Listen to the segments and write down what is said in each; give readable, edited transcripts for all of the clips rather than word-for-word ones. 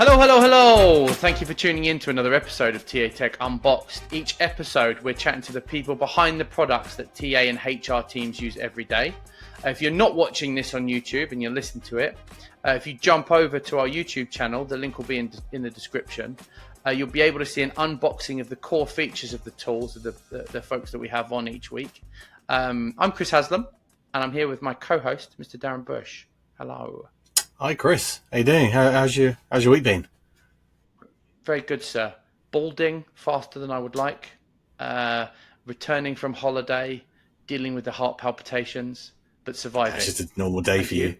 Hello, hello, hello! Thank you for tuning in to another episode of TA Tech Unboxed. Each episode, we're chatting to the people behind the products that TA and HR teams use every day. If you're not watching this on YouTube and you're listening to it, if you jump over to our YouTube channel, the link will be in the description. You'll be able to see an unboxing of the core features of the tools of the folks that we have on each week. I'm Chris Haslam, and I'm here with my co-host, Mr. Darren Bush. Hello. Hi, Chris. How you doing? How's your week been? Very good, sir. Balding faster than I would like. Returning from holiday, dealing with the heart palpitations, but surviving. It's just a normal day for you.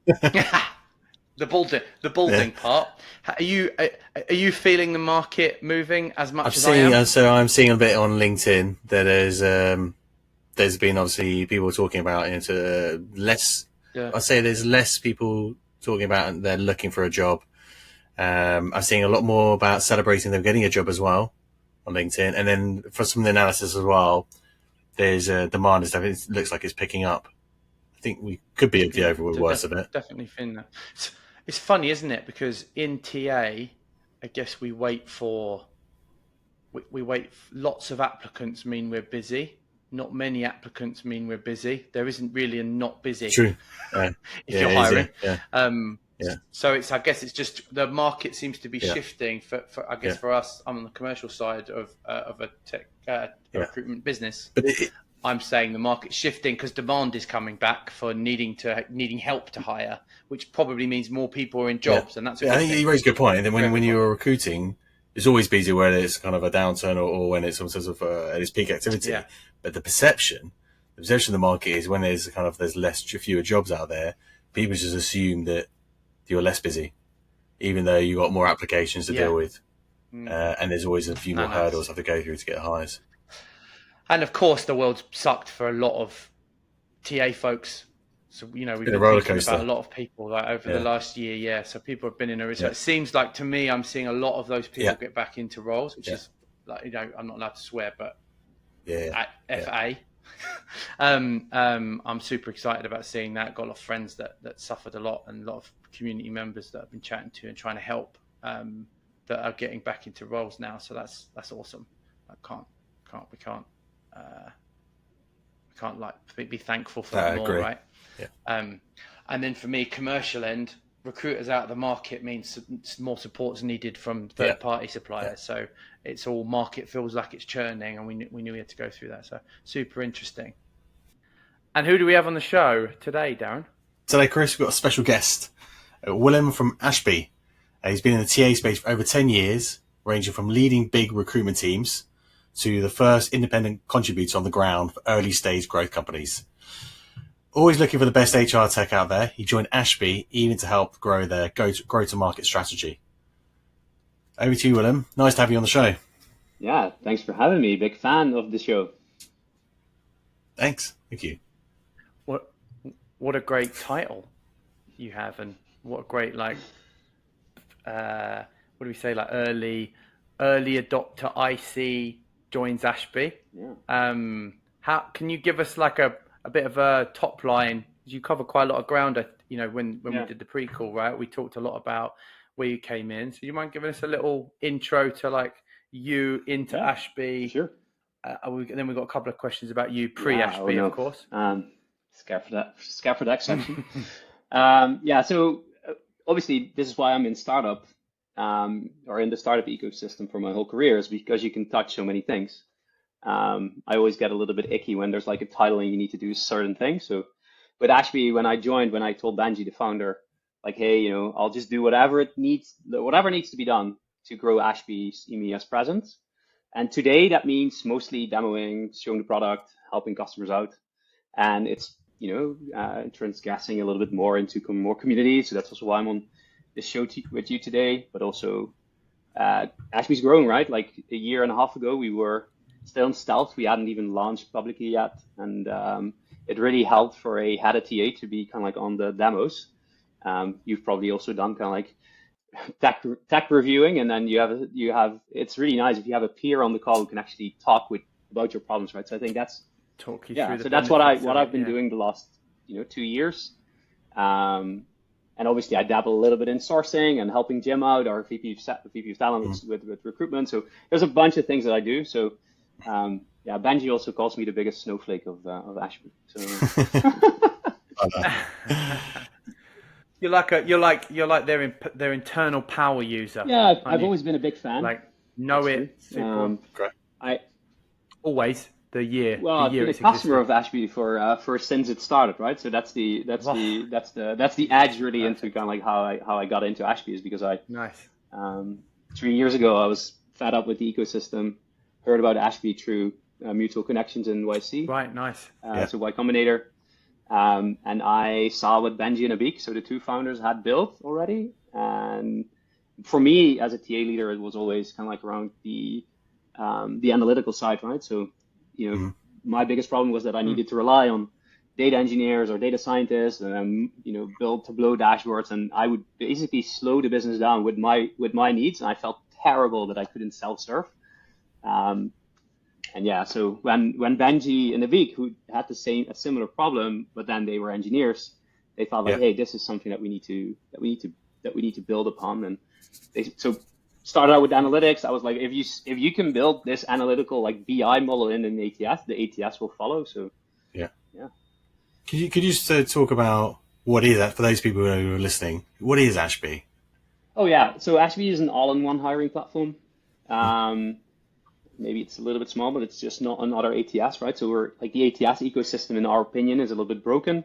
The balding part. Are you feeling the market moving as much as I am? So I'm seeing a bit on LinkedIn that there's been obviously people talking about less. Yeah. I'd say there's less people talking about they're looking for a job. I'm seeing a lot more about celebrating them getting a job as well on LinkedIn. And then for some of the analysis as well, there's demand and stuff. It looks like it's picking up. I think we could be at the overall worst of it. Definitely feeling that. It's funny, isn't it? Because in TA, I guess we wait. Lots of applicants mean we're busy. Not many applicants mean we're busy. There isn't really a not busy. True. If you're hiring. Yeah. So I guess it's just the market seems to be shifting for for us. I'm on the commercial side of a tech recruitment business. But I'm saying the market's shifting because demand is coming back for needing help to hire, which probably means more people are in jobs, and that's a good thing. I think you raise a good point. And then when you're recruiting, it's always busy where it's kind of a downturn or when it's some sort of at its peak activity. Yeah. But the perception of the market is when there's fewer jobs out there, people just assume that you're less busy, even though you've got more applications to deal with. And there's always a few more hurdles to go through to get hires. And of course, the world's sucked for a lot of TA folks. So, we've been thinking about a lot of people over the last year. Yeah. So people have been in a research. It seems like to me, I'm seeing a lot of those people get back into roles, which is like, I'm not allowed to swear, but FA. I'm super excited about seeing that. Got a lot of friends that suffered a lot and a lot of community members that I've been chatting to and trying to help that are getting back into roles now. So that's awesome. We can't be thankful for that more, right? Yeah. And then for me, commercial end, recruiters out of the market means more support's needed from third-party suppliers. So it's all market feels like it's churning, and we knew we had to go through that. So super interesting. And who do we have on the show today, Darren? Today, Chris, we've got a special guest, Willem from Ashby. He's been in the TA space for over 10 years, ranging from leading big recruitment teams to the first independent contributor on the ground for early-stage growth companies. Always looking for the best HR tech out there, he joined Ashby even to help grow their go-to-market strategy. Over to you, Willem. Nice to have you on the show. Yeah, thanks for having me. Big fan of the show. Thanks. Thank you. What a great title you have, and what a great what do we say, early adopter IC joins Ashby. Yeah. How can you give us a bit of a top line? You cover quite a lot of ground, when we did the pre-call, right? We talked a lot about where you came in. So you mind giving us a little intro to you into Ashby? Sure. Then we've got a couple of questions about you pre-Ashby, of course. Scared for that section. So obviously this is why I'm in startup, or in the startup ecosystem for my whole career, is because you can touch so many things. I always get a little bit icky when there's a title and you need to do certain things. So with Ashby, when I told Benji, the founder, hey, I'll just do whatever needs to be done to grow Ashby's EMEA's presence. And today that means mostly demoing, showing the product, helping customers out. And it's, transgressing a little bit more into more community. So that's also why I'm on this show with you today. But also Ashby's growing, right? A year and a half ago, we were still in stealth. We hadn't even launched publicly yet. And it really helped for a head of TA to be kind of on the demos. You've probably also done kind of tech reviewing, and then you have it's really nice if you have a peer on the call who can actually talk about your problems, right? So I think that's talk you through. So that's what I've been doing the last 2 years. And obviously, I dabble a little bit in sourcing and helping Jim out, our VP of talent with recruitment. So there's a bunch of things that I do. So yeah, Benji also calls me the biggest snowflake of Ashby. So. You're like their internal power user. Yeah, I've always been a big fan. Like it. Great. Always the year. Well, I've been a customer of Ashby for since it started, right? So that's the edge really into kind of like how I got into Ashby is because 3 years ago I was fed up with the ecosystem, heard about Ashby through mutual connections in YC. Right, nice. So Y Combinator. And I saw what Benji and Abik, so the two founders, had built already. And for me, as a TA leader, it was always kind of like around the analytical side, right? So, my biggest problem was that I needed to rely on data engineers or data scientists and, build Tableau dashboards. And I would basically slow the business down with my needs. And I felt terrible that I couldn't self-serve. And yeah, so when Benji and Avik, who had a similar problem, but then they were engineers, they thought like, hey, this is something that we need to build upon. And they started out with analytics. I was like, if you can build this analytical like BI model in an ATS, the ATS will follow. So yeah. Could you just talk about what is that for those people who are listening? What is Ashby? Oh yeah, so Ashby is an all-in-one hiring platform. Maybe it's a little bit small, but it's just not another ATS, right? So we're like the ATS ecosystem, in our opinion, is a little bit broken.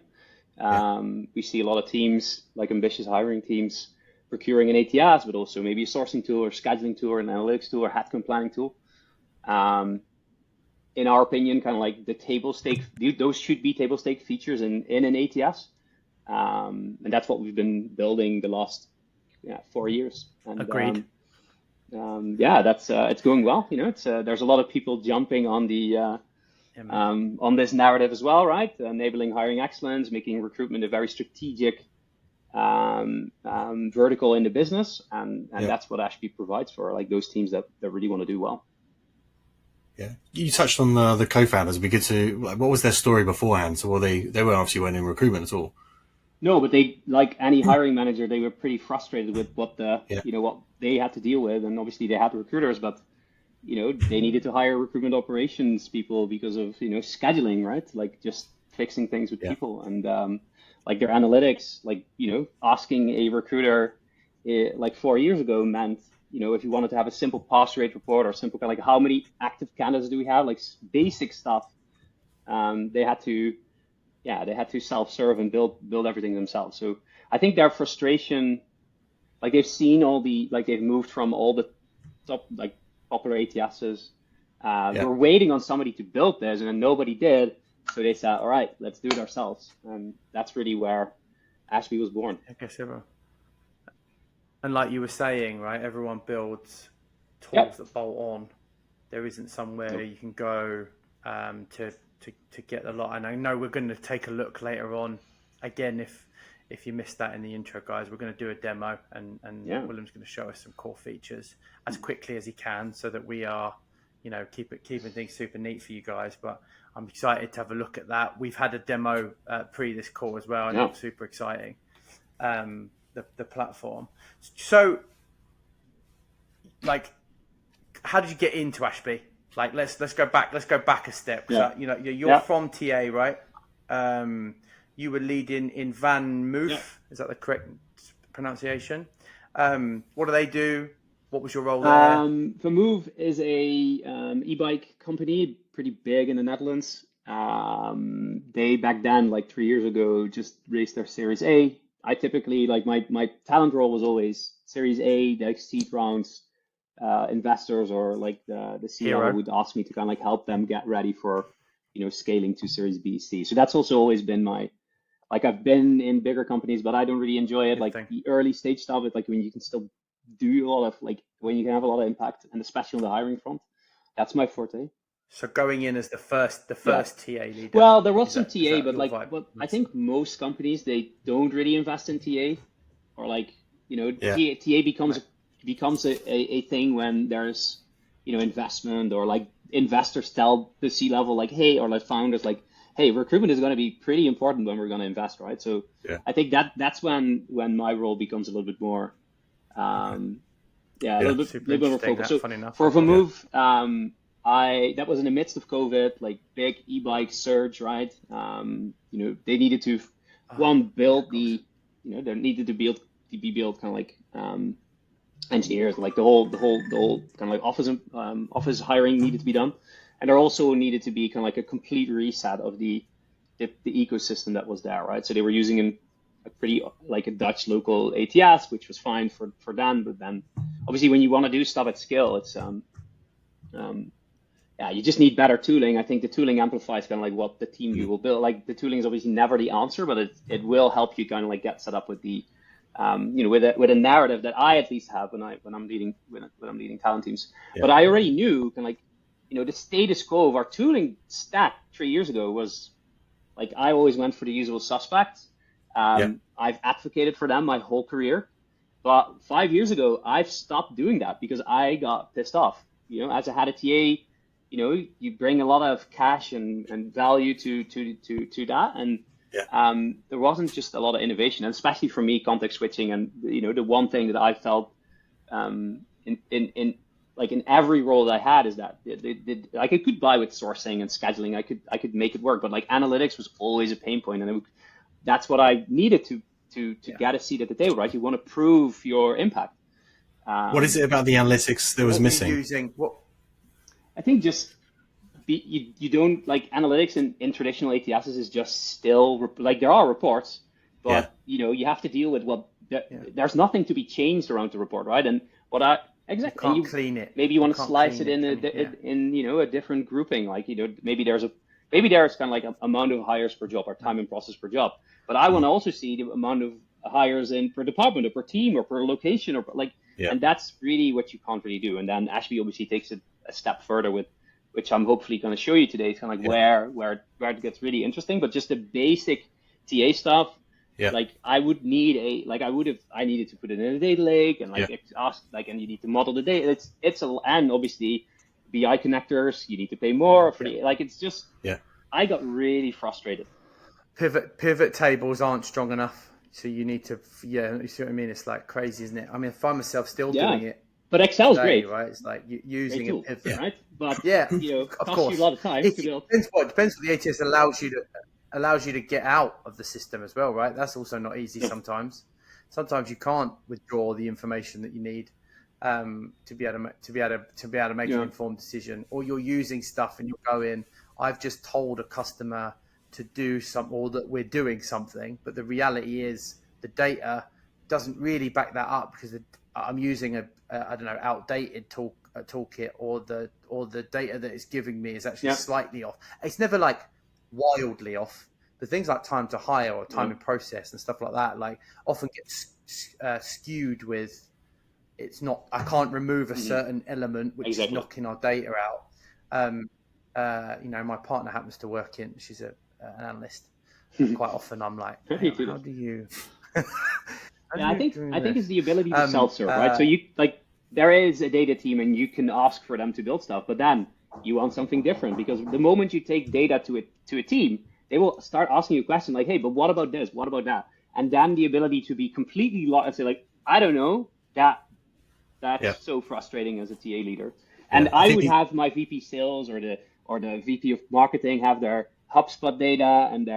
We see a lot of teams, like ambitious hiring teams, procuring an ATS, but also maybe a sourcing tool or scheduling tool or an analytics tool or headcount planning tool. In our opinion, kind of like the table stake, those should be table stake features in an ATS. And that's what we've been building the last 4 years. And, agreed. That's it's going well. It's there's a lot of people jumping on the on this narrative as well, right? Enabling hiring excellence, making recruitment a very strategic vertical in the business, and that's what Ashby provides for like those teams that really want to do well. Yeah, you touched on the co-founders. It'd be good to what was their story beforehand? So they weren't in recruitment at all. No, but they, like any hiring manager, they were pretty frustrated with what what they had to deal with, and obviously they had recruiters, but they needed to hire recruitment operations people because of scheduling, right? Like just fixing things with people, and like their analytics, like asking a recruiter like 4 years ago meant if you wanted to have a simple pass rate report or simple kind of like how many active candidates do we have, like basic stuff, they had to self-serve and build everything themselves. So I think their frustration, like they've seen they've moved from all the top like popular ATSs. We're waiting on somebody to build this, and then nobody did. So they said, all right, let's do it ourselves. And that's really where Ashby was born. I guess everyone. And like you were saying, right, everyone builds tools that bolt on. There isn't somewhere you can go to get a lot. And I know we're going to take a look later on. Again, if you missed that in the intro, guys, we're going to do a demo, and Willem's going to show us some core features as quickly as he can, so that we are, keeping things super neat for you guys. But I'm excited to have a look at that. We've had a demo pre this call as well, and it's super exciting. The platform. So, like, how did you get into Ashby? Like, let's go back a step. You're from TA, right? You were leading in Van Moof. Yeah. Is that the correct pronunciation? What do they do? What was your role there? Van Moof is a e-bike company, pretty big in the Netherlands. They back then, like 3 years ago, just raised their Series A. I typically, like my talent role was always Series A, like seed rounds, investors or like the CEO would ask me to kind of like help them get ready for, scaling to Series B, C. So that's also always been I've been in bigger companies, but I don't really enjoy it. Like the early stage stuff, it's like when you can still do a lot of when you can have a lot of impact, and especially on the hiring front, that's my forte. So going in as the first TA leader. Well, there was some TA, but I think most companies, they don't really invest in TA, or TA becomes a thing when there's investment, or like investors tell the C-level like, hey, or like founders like, hey, recruitment is going to be pretty important when we're going to invest, right? So I think that's when my role becomes a little bit more, a little bit more focused. So for Vermove, that was in the midst of COVID, like big e-bike surge, right? They needed to build there needed to be built kind of like engineers, like the whole kind of like office hiring needed to be done, and there also needed to be kind of like a complete reset of the ecosystem that was there, right? So they were using a pretty like a Dutch local ATS, which was fine for them, but then obviously when you want to do stuff at scale, it's you just need better tooling. I think the tooling amplifies kind of like what the team you will build. Like the tooling is obviously never the answer, but it will help you kind of like get set up with the with a narrative that I at least have when I'm leading talent teams. Yeah. But I already knew kind of like the status quo of our tooling stack 3 years ago was like I always went for the usual suspects. I've advocated for them my whole career, but 5 years ago I've stopped doing that because I got pissed off. As I had a TA, you bring a lot of cash and value to that, and there wasn't just a lot of innovation, and especially for me, context switching, and the one thing that I felt in every role that I had is that like I could buy with sourcing and scheduling, I could make it work, but like analytics was always a pain point, and that's what I needed to get a seat at the table, right? You want to prove your impact. What is it about the analytics that was missing? I think just you don't like analytics in traditional ATSs is just still like there are reports, but you have to deal with there's nothing to be changed around the report, right? And you can't clean it. Maybe you want to slice it in a different grouping, like maybe there's kind of like amount of hires per job or time and process per job, but I want to also see the amount of hires in per department or per team or per location or like. And that's really what you can't really do. And then Ashby obviously takes it a step further with, which I'm hopefully going to show you today. It's kind of like where it gets really interesting, but just the basic TA stuff. Like I needed to put it in a data lake and and you need to model the data. And obviously BI connectors, you need to pay more for it's just, I got really frustrated. Pivot tables aren't strong enough. So you need to, you see what I mean? It's like crazy, isn't it? I mean, I find myself still doing it. But Excel's today, great, right? It's like using tool, a pivot, right? But of costs course, you a lot of time to build. Depends what the ATS allows you to get out of the system as well, right? That's also not easy sometimes. Sometimes you can't withdraw the information that you need to be able to make an informed decision, or you're using stuff and you're going, I've just told a customer to do or that we're doing something, but the reality is the data doesn't really back that up because I'm using a outdated toolkit, or the data that it's giving me is actually slightly off. It's never like wildly off. But things like time to hire or time in process and stuff like that, like often gets skewed with. It's not. I can't remove a certain element which is knocking our data out. My partner happens to work in. She's an analyst. Quite often, I'm like, hey, how do you? I think it's the ability to self-serve, right? So you there is a data team, and you can ask for them to build stuff, but then you want something different, because the moment you take data to a team, they will start asking you a question like, hey, but what about this? What about that? And then the ability to be completely lost and say like, I don't know. That's so frustrating as a TA leader. And I would have my VP sales or the VP of marketing have their HubSpot data and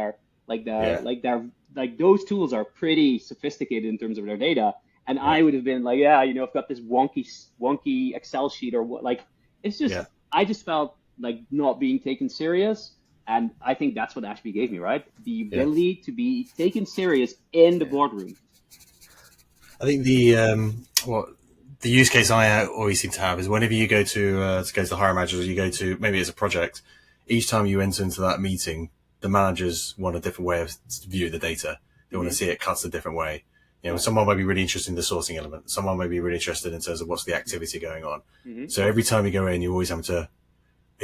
those tools are pretty sophisticated in terms of their data. And I would have been like, I've got this wonky Excel sheet or what, like, it's just, I just felt like not being taken serious. And I think that's what Ashby gave me, right? The ability to be taken serious in the boardroom. I think the use case I always seem to have is whenever you go to the hiring managers, or you go to, maybe it's a project, each time you enter into that meeting, the managers want a different way of view the data. They want to see it cut a different way. Someone might be really interested in the sourcing element. Someone might be really interested in terms of what's the activity going on. So every time you go in, you always have to,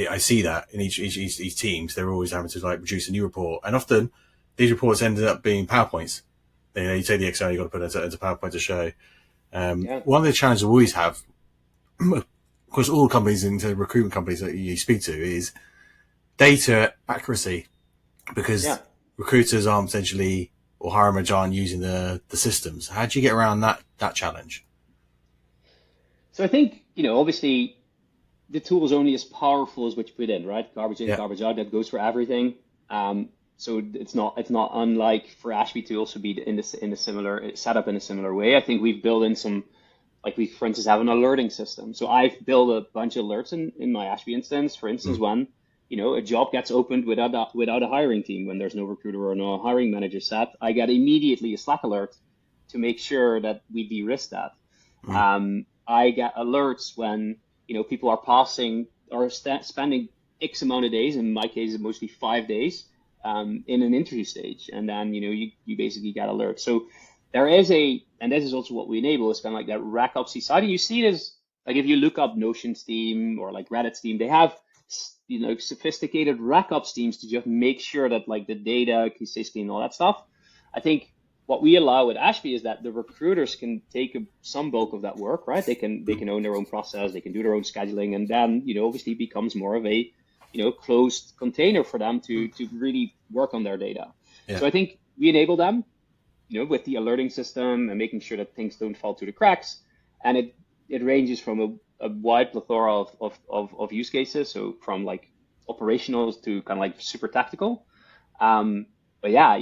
I see that in each teams, they're always having to like produce a new report. And often these reports ended up being PowerPoints. You take the Excel, you've got to put it into PowerPoint to show. One of the challenges we always have, of course, all companies, into recruitment companies that you speak to, is data accuracy. because recruiters aren't potentially, or hiring managers aren't using the systems. How do you get around that challenge? So I think, obviously the tool is only as powerful as what you put in, right? Garbage in, garbage out, that goes for everything. So it's not unlike for Ashby to also be in a similar setup in a similar way. I think we've built in some, like we, for instance, have an alerting system. So I've built a bunch of alerts in my Ashby instance. For instance, when a job gets opened without a hiring team, when there's no recruiter or no hiring manager set, I get immediately a Slack alert to make sure that we de-risk that. I get alerts when people are passing or spending X amount of days. In my case, it's mostly 5 days in an interview stage, and then you basically get alerts. So there is and this is also what we enable, is kind of like that RecOps side. And you see it as, like, if you look up Notion's team or like Reddit's team, they have sophisticated RecOps teams to just make sure that like the data stays clean and all that stuff. I think what we allow with Ashby is that the recruiters can take some bulk of that work, right? They can own their own process, they can do their own scheduling, and then obviously becomes more of a closed container for them to really work on their data. So I think we enable them with the alerting system and making sure that things don't fall through the cracks. And it ranges from a wide plethora of use cases. So from like operationals to kind of like super tactical. But yeah,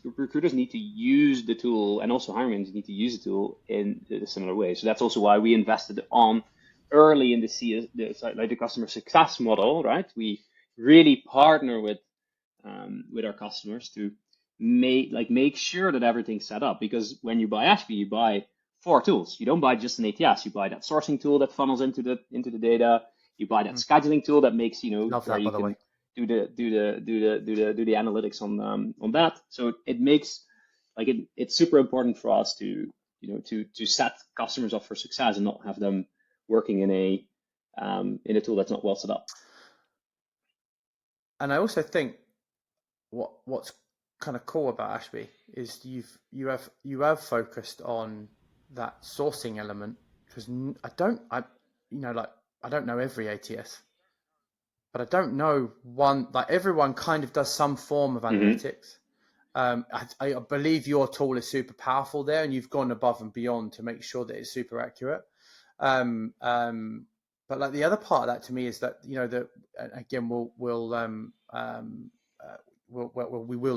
recruiters need to use the tool, and also hiring managers need to use the tool in a similar way. So that's also why we invested on early in the customer success model, right? We really partner with our customers to make sure that everything's set up, because when you buy Ashby, you buy 4 tools. You don't buy just an ATS. You buy that sourcing tool that funnels into the data. You buy that scheduling tool that makes where you can do the analytics on that. So it makes it's super important for us to set customers up for success and not have them working in a tool that's not well set up. And I also think what's kind of cool about Ashby is you have focused on that sourcing element, because I don't know every ATS, but I don't know one. Like, everyone kind of does some form of analytics. I believe your tool is super powerful there, and you've gone above and beyond to make sure that it's super accurate. But like the other part of that to me is that that again we will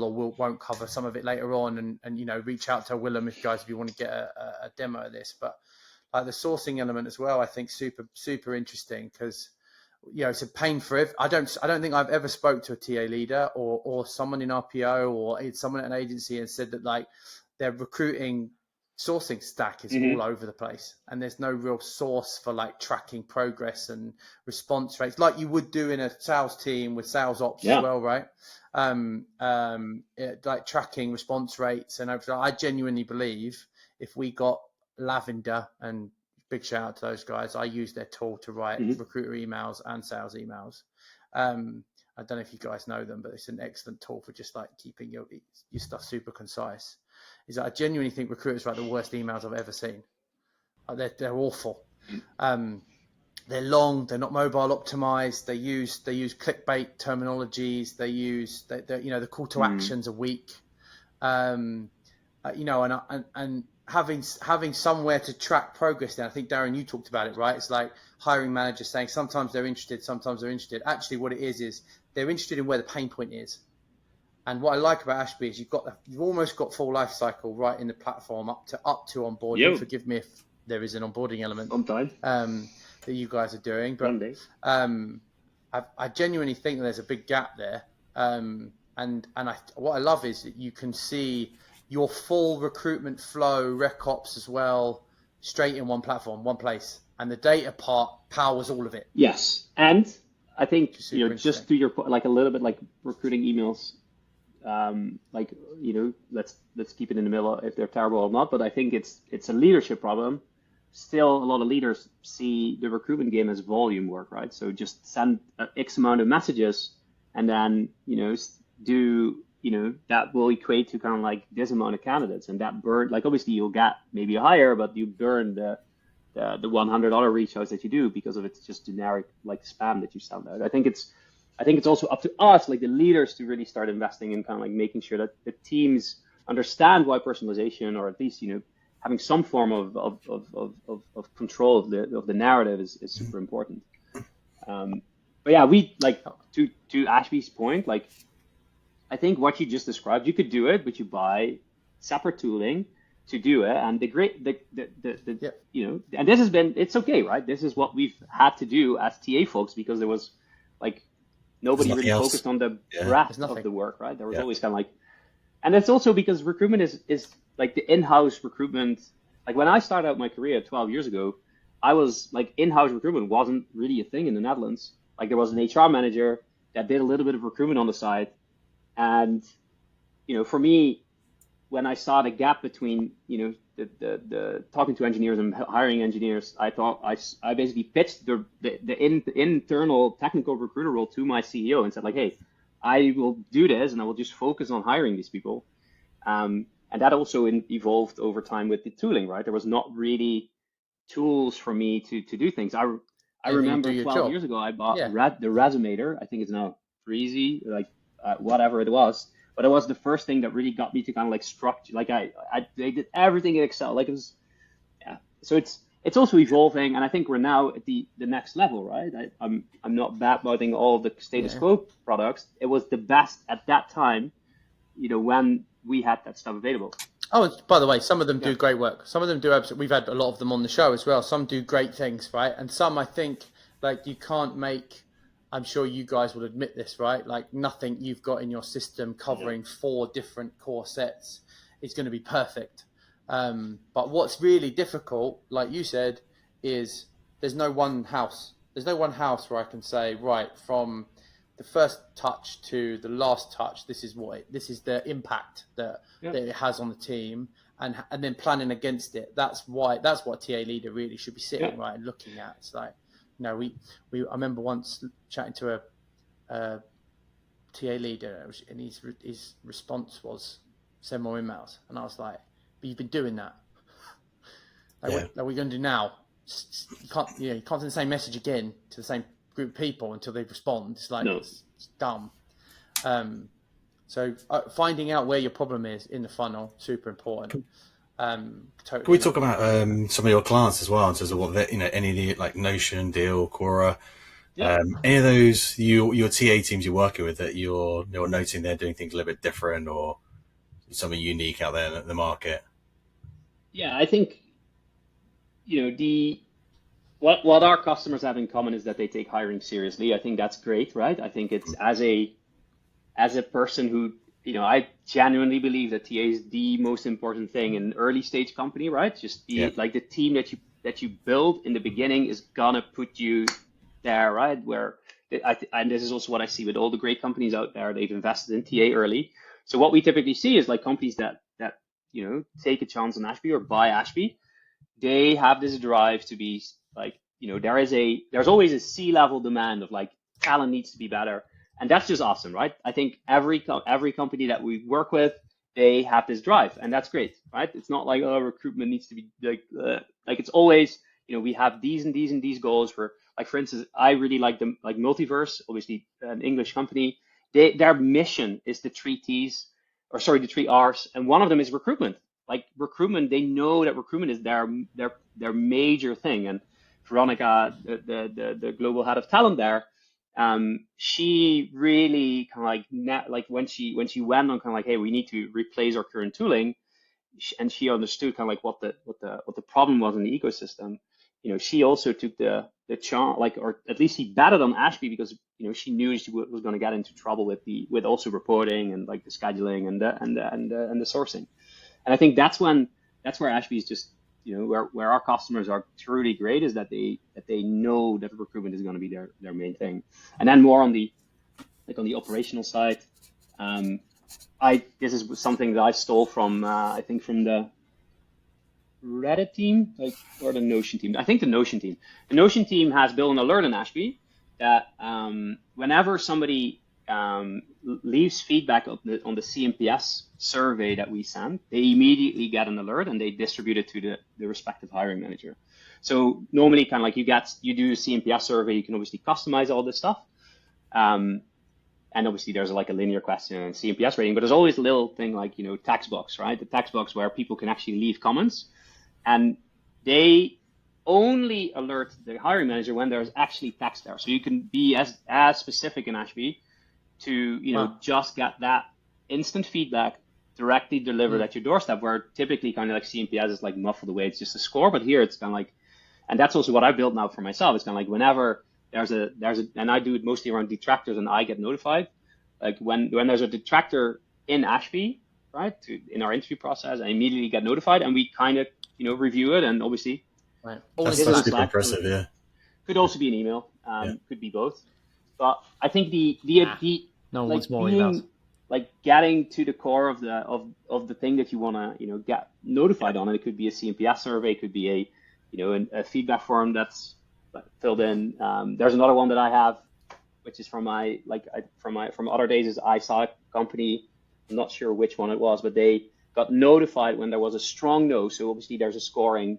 or won't cover some of it later on, and reach out to Willem if you want to get a demo of this. But like the sourcing element as well, I think super interesting, because it's a pain for I don't think I've ever spoke to a TA leader or someone in RPO or someone at an agency and said that like their recruiting sourcing stack is all over the place, and there's no real source for like tracking progress and response rates like you would do in a sales team with sales ops as well, right? Like tracking response rates and everything. I genuinely believe if we got Lavender, and big shout out to those guys, I use their tool to write recruiter emails and sales emails. I don't know if you guys know them, but it's an excellent tool for just like keeping your stuff super concise. Is that I genuinely think recruiters write the worst emails I've ever seen. They're awful. They're long. They're not mobile optimized. They use clickbait terminologies. They use the call to actions are weak. And having somewhere to track progress. Then I think Darren, you talked about it, right? It's like hiring managers saying sometimes they're interested, sometimes they're interested. Actually, what it is they're interested in where the pain point is. And what I like about Ashby is you've almost got full life cycle right in the platform up to onboarding. Forgive me if there is an onboarding element that you guys are doing, but I genuinely think that there's a big gap there. What I love is that you can see your full recruitment flow, RecOps as well, straight in one platform, one place, and the data part powers all of it. Yes, and I think just to your point, like a little bit like recruiting emails. Let's keep it in the middle if they're terrible or not. But I think it's a leadership problem. Still, a lot of leaders see the recruitment game as volume work, right? So just send X amount of messages, and then that will equate to kind of like this amount of candidates, and that burn, like obviously you'll get maybe a higher, but you burn the $100 reach outs that you do because of it's just generic like spam that you send out. I I think it's also up to us, like the leaders, to really start investing in kind of like making sure that the teams understand why personalization, or at least, having some form of control of the narrative is super important. But yeah, we like to Ashby's point, like I think what you just described, you could do it, but you buy separate tooling to do it. And and this has been, it's okay, right? This is what we've had to do as TA folks, because there was like nobody really focused on the breadth of the work, right? There was always kind of like, and it's also because recruitment is like the in-house recruitment. Like when I started out my career 12 years ago, I was like, in-house recruitment wasn't really a thing in the Netherlands. Like there was an HR manager that did a little bit of recruitment on the side. And, for me, when I saw the gap between, the talking to engineers and hiring engineers, I thought I basically pitched the internal technical recruiter role to my CEO and said like, hey, I will do this and I will just focus on hiring these people. And that also evolved over time with the tooling, right? There was not really tools for me to do things. I remember 12 years ago, I bought the Resumator. I think it's now Breezy, like whatever it was. But it was the first thing that really got me to kind of like structure. Like they did everything in Excel. Like it was, So it's also evolving, and I think we're now at the next level, right? I'm not badmouthing all the status quo products. It was the best at that time, when we had that stuff available. Oh, by the way, some of them do great work. Some of them do. We've had a lot of them on the show as well. Some do great things, right? And some, I think, like you can't make. I'm sure you guys will admit this, right? Like nothing you've got in your system covering 4 different core sets is going to be perfect. But what's really difficult, like you said, is there's no one house. There's no one house where I can say, right, from the first touch to the last touch, this is the impact that it has on the team, and then planning against it. That's what TA leader really should be sitting right and looking at. It's like, I remember once chatting to a TA leader, and his response was, send more emails, and I was like, but you've been doing that. What are we going to do now? You can't send the same message again to the same group of people until they respond. It's like it's dumb. So finding out where your problem is in the funnel, super important. Totally. Can we talk about some of your clients as well, in terms of what any of the like Notion, Deal, Quora, any of those your TA teams you're working with that you're noticing they're doing things a little bit different or something unique out there in the market? Yeah, I think what our customers have in common is that they take hiring seriously. I think that's great, right? I think it's as a person who, I genuinely believe that TA is the most important thing in an early stage company, right? Just like the team that you build in the beginning is gonna put you there, right? And this is also what I see with all the great companies out there. They've invested in TA early. So what we typically see is like companies that take a chance on Ashby or buy Ashby. They have this drive to be like, there's always a C-level demand of like talent needs to be better. And that's just awesome, right? I think every company that we work with, they have this drive, and that's great, right? It's not like, recruitment needs to be like it's always, we have these and these and these goals. For like, for instance, I really like them, like Multiverse, obviously an English company. Their mission is the 3 R's, and one of them is recruitment. Like recruitment, they know that recruitment is their major thing. And Veronica, the global head of talent there, she really kind of like when she went on kind of like, hey, we need to replace our current tooling, and she understood kind of like what the problem was in the ecosystem. She also took the chance, like, or at least she betted on Ashby because she knew she was going to get into trouble with also reporting and like the scheduling and the sourcing. And I think that's where Ashby is just where our customers are truly great, is that they know that recruitment is going to be their main thing. And then more on the operational side, this is something that I stole from I think from the Reddit team, or the Notion team. I think the Notion team. The Notion team has built an alert in Ashby that whenever somebody leaves feedback on the CMPS survey that we send, they immediately get an alert and they distribute it to the respective hiring manager. So normally kind of like you do a CMPS survey, you can obviously customize all this stuff. And obviously there's like a linear question and CMPS rating, but there's always a little thing like, text box, right? The text box where people can actually leave comments, and they only alert the hiring manager when there's actually text there. So you can be as specific in Ashby to, just get that instant feedback directly delivered at your doorstep, where typically kind of like CMPS is like muffled away. It's just a score, but here it's kind of like, and that's also what I built now for myself. It's kind of like whenever there's a, and I do it mostly around detractors, and I get notified. Like when there's a detractor in Ashby, right, in our interview process, I immediately get notified, and we kind of, review it, and obviously, right. That's super impressive, yeah. Could also be an email, could be both. But I think the no one like wants more being, emails. like getting to the core of the thing that you want to, get notified on, and it could be a CMPS survey, it could be a feedback form that's filled in. There's another one that I have, which is from from other days. Is I saw a company, I'm not sure which one it was, but they got notified when there was a strong no. So obviously there's a scoring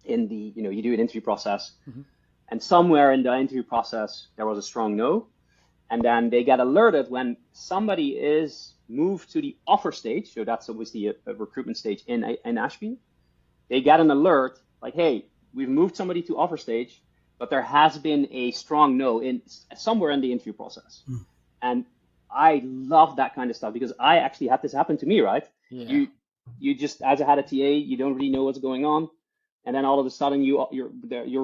in the, you do an interview process, and somewhere in the interview process there was a strong no, and then they get alerted when somebody is moved to the offer stage. So that's obviously a recruitment stage in Ashby. They get an alert like, hey, we've moved somebody to offer stage, but there has been a strong no in somewhere in the interview process. And I love that kind of stuff, because I actually had this happen to me, right? Yeah. You just, as a head of TA, you don't really know what's going on. And then all of a sudden your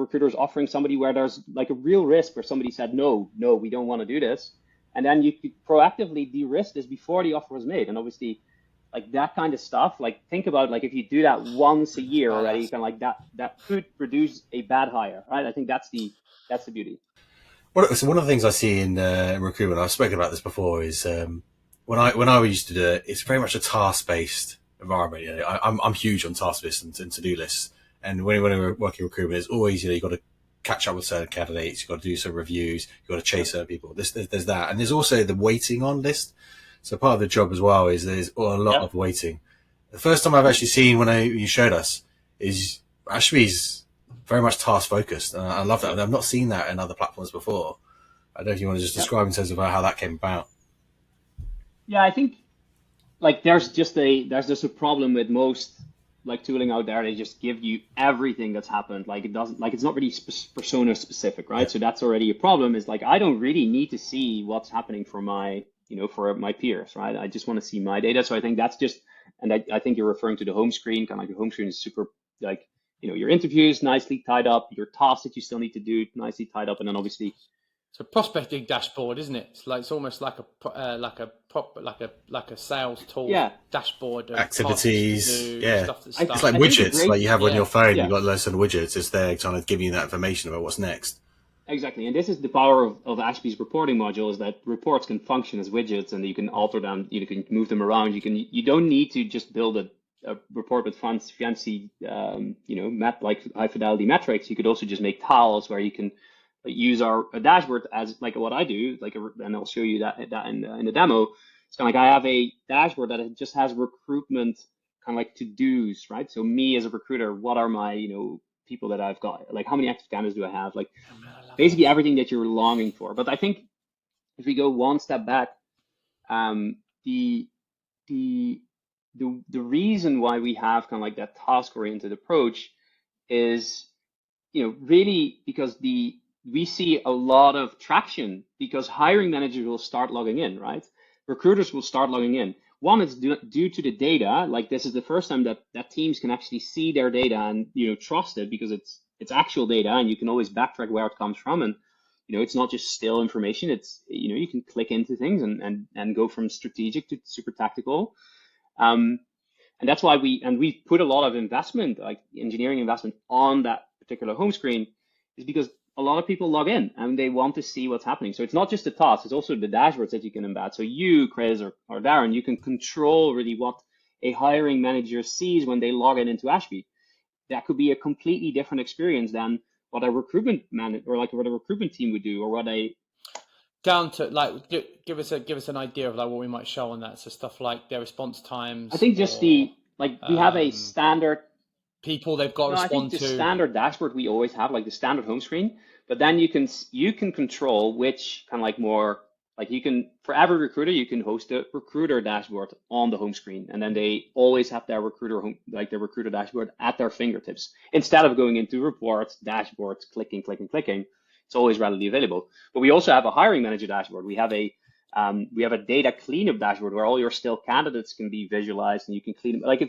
recruiter is offering somebody where there's like a real risk, where somebody said, no, we don't want to do this. And then you could proactively de-risk this before the offer was made. And obviously, like that kind of stuff, like think about like if you do that once a year already, kind of like that could produce a bad hire, right? I think that's the beauty. So one of the things I see in recruitment, I've spoken about this before, is when I used to do it, it's very much a task-based environment. I'm huge on task lists and to-do lists, and when we're working recruitment, it's always you've got to catch up with certain candidates, you've got to do some reviews, you've got to chase certain people. There's that, and there's also the waiting on list. So part of the job as well is there's a lot of waiting. The first time I've actually seen when you showed us is Ashby's very much task focused. I love that. I've not seen that in other platforms before. I don't know if you want to just describe in terms of how that came about. Yeah, I think like there's just a problem with most like tooling out there. They just give you everything that's happened. Like it's not really persona specific, right? Yeah. So that's already a problem. Is like I don't really need to see what's happening for my peers, right? I just want to see my data. So I think that's just, and I think you're referring to the home screen. Kind of like the home screen is super like, your interviews nicely tied up, your tasks that you still need to do nicely tied up, and then obviously. It's a prospecting dashboard, isn't it? It's almost like a sales tool dashboard. Of activities, stuff it's like widgets, like you have on your phone. You've got loads of little widgets. It's there kind of giving you that information about what's next. Exactly, and this is the power of Ashby's reporting module, is that reports can function as widgets, and you can alter them, you can move them around. You don't need to just build a report with fancy, like high fidelity metrics. You could also just make tiles where you can use a dashboard as like what I do, and I'll show you that in the demo. It's kind of like I have a dashboard that just has recruitment kind of like to-dos, right? So me as a recruiter, what are my, people that I've got? Like how many active candidates do I have? Like basically everything that you're longing for. But I think if we go one step back, the reason why we have kind of like that task-oriented approach is, really because we see a lot of traction because hiring managers will start logging in, right? Recruiters will start logging in. One is due to the data. Like this is the first time that teams can actually see their data and trust it, because it's actual data, and you can always backtrack where it comes from, and it's not just still information. It's you can click into things and go from strategic to super tactical. And that's why we put a lot of investment, like engineering investment, on that particular home screen, is because a lot of people log in and they want to see what's happening. So it's not just the tasks, it's also the dashboards that you can embed. So you, Chris or Darren, you can control really what a hiring manager sees when they log into Ashby. That could be a completely different experience than what a recruitment manager or like what a recruitment team would do, or what a down to like give us an idea of like what we might show on that. So stuff like their response times. I think just we have a standard people they've got to respond to. The standard dashboard we always have, like the standard home screen, but then you can control which kind of like more like you can, for every recruiter, you can host a recruiter dashboard on the home screen, and then they always have their their recruiter dashboard at their fingertips. Instead of going into reports, dashboards, clicking. It's always readily available. But we also have a hiring manager dashboard. We have a data cleanup dashboard where all your still candidates can be visualized and you can clean them.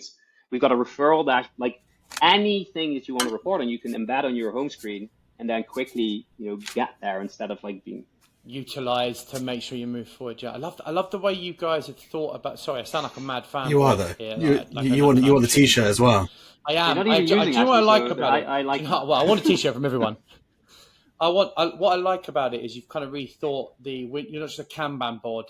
We've got a referral dash, like anything that you want to report on, you can embed on your home screen and then quickly, get there instead of like being utilized to make sure you move forward. Yeah, I love the way you guys have thought about. Sorry, I sound like a mad fan. You are though. You want the t-shirt as well. I am. You're not even using do you know what I like so about it? I like. Well, I want a t-shirt from everyone. What I like about it is you've kind of rethought you're not just a Kanban board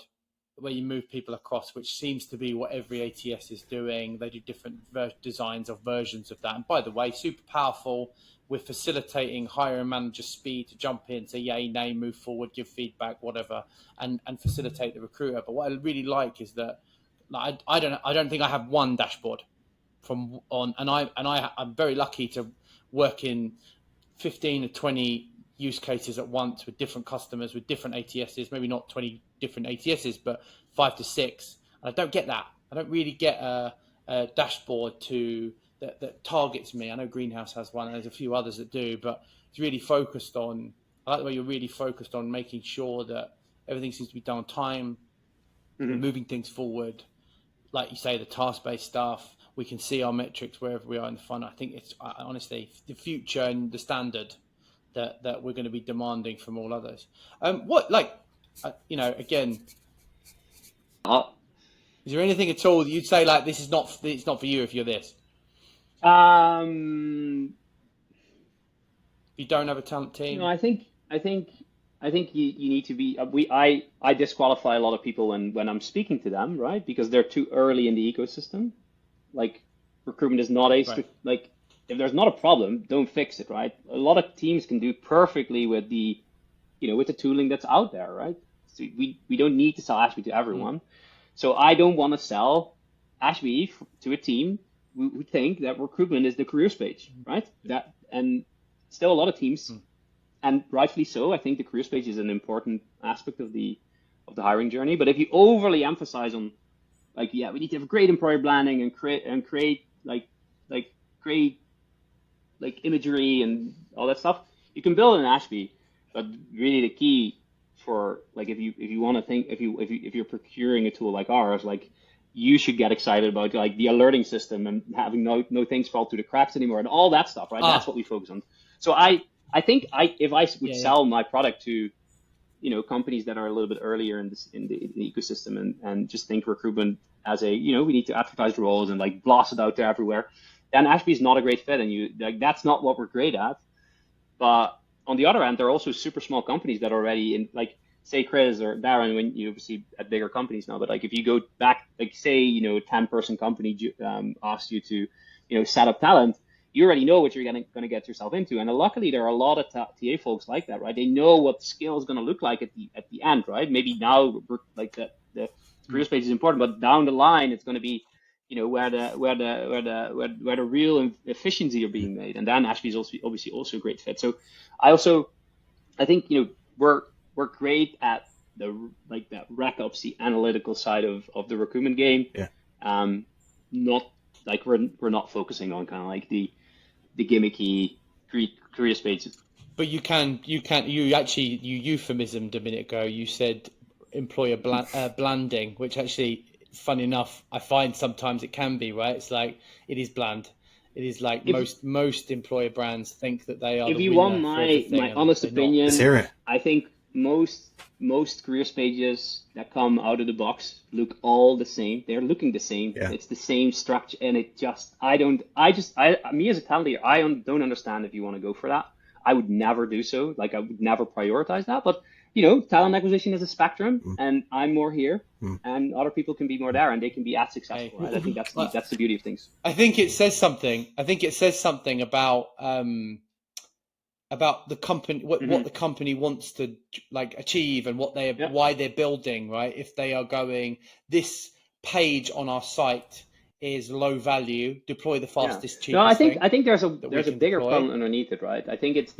where you move people across, which seems to be what every ATS is doing. They do different designs of versions of that. And by the way, super powerful. We're facilitating hiring manager speed to jump in, say yay, nay, move forward, give feedback, whatever, and facilitate the recruiter. But what I really like is that I don't think I have one dashboard and I'm very lucky to work in 15 to 20 use cases at once with different customers, with different ATSs, maybe not 20 different ATSs, but 5 to 6. And I don't get that. I don't really get a dashboard that targets me. I know Greenhouse has one, and there's a few others that do, but it's really focused on, I like the way you're really focused on making sure that everything seems to be done on time, moving things forward. Like you say, the task-based stuff, we can see our metrics wherever we are in the funnel. I think it's honestly the future and the standard that we're going to be demanding from all others. Again, is there anything at all that you'd say like it's not for you if you're this? You don't have a talent team? I think you need to be. I disqualify a lot of people when I'm speaking to them, right? Because they're too early in the ecosystem. Like recruitment is not like if there's not a problem, don't fix it, right? A lot of teams can do perfectly with the tooling that's out there, right? So we don't need to sell Ashby to everyone. So I don't want to sell Ashby to a team who think that recruitment is the careers page, right? And still a lot of teams, and rightfully so. I think the careers page is an important aspect of the hiring journey. But if you overly emphasize on, we need to have great employer branding and create great imagery and all that stuff, you can build an Ashby. But really, the key for if you want to think if you're procuring a tool like ours, you should get excited about the alerting system and having no things fall through the cracks anymore and all that stuff, right? That's what we focus on. So I think if I would sell my product to companies that are a little bit earlier in the ecosystem and just think recruitment as we need to advertise roles and blast it out there everywhere, then Ashby is not a great fit, and that's not what we're great at. But on the other end, there are also super small companies that are already in say Chris or Darren, when you obviously at bigger companies now, but if you go back, say, a 10-person company asked you to, set up talent, you already know what you're going to get yourself into. And luckily, there are a lot of TA folks like that, right? They know what the skill is going to look like at the end, right? Maybe now, the careers page is important, but down the line, it's going to be, where the real efficiency are being made. And then Ashby is obviously also a great fit. So I think, we're great at that RecOps, the analytical side of the recruitment game. Yeah. Not we're not focusing on kind of the gimmicky careers pages. But you euphemismed a minute ago. You said employer blanding, which actually, funny enough, I find sometimes it can be, right. It's it is bland. It is most employer brands think that they are. If you want my honest opinion, I think most careers pages that come out of the box look all the same. They're looking the same. Yeah. It's the same structure, and me as a talent leader, I don't understand if you want to go for that. I would never do so. I would never prioritize that. But talent acquisition is a spectrum, and I'm more here, and other people can be more there, and they can be as successful. Right? I think that's the beauty of things. I think it says something. About the company, what the company wants to achieve, and why they're building, right? If they are going, this page on our site is low value, deploy the fastest, cheapest. No, I think there's a bigger problem underneath it, right? I think it's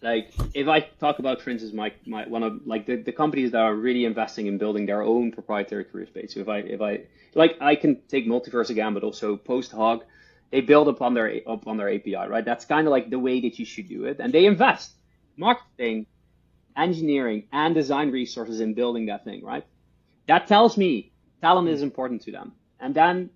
like if I talk about, for instance, my one of like the companies that are really investing in building their own proprietary career space. So if I like, I can take Multiverse again, but also PostHog, they build upon their API, right? That's kind of like the way that you should do it, and they invest marketing, engineering, and design resources in building that thing, right? That tells me talent is important to them, and then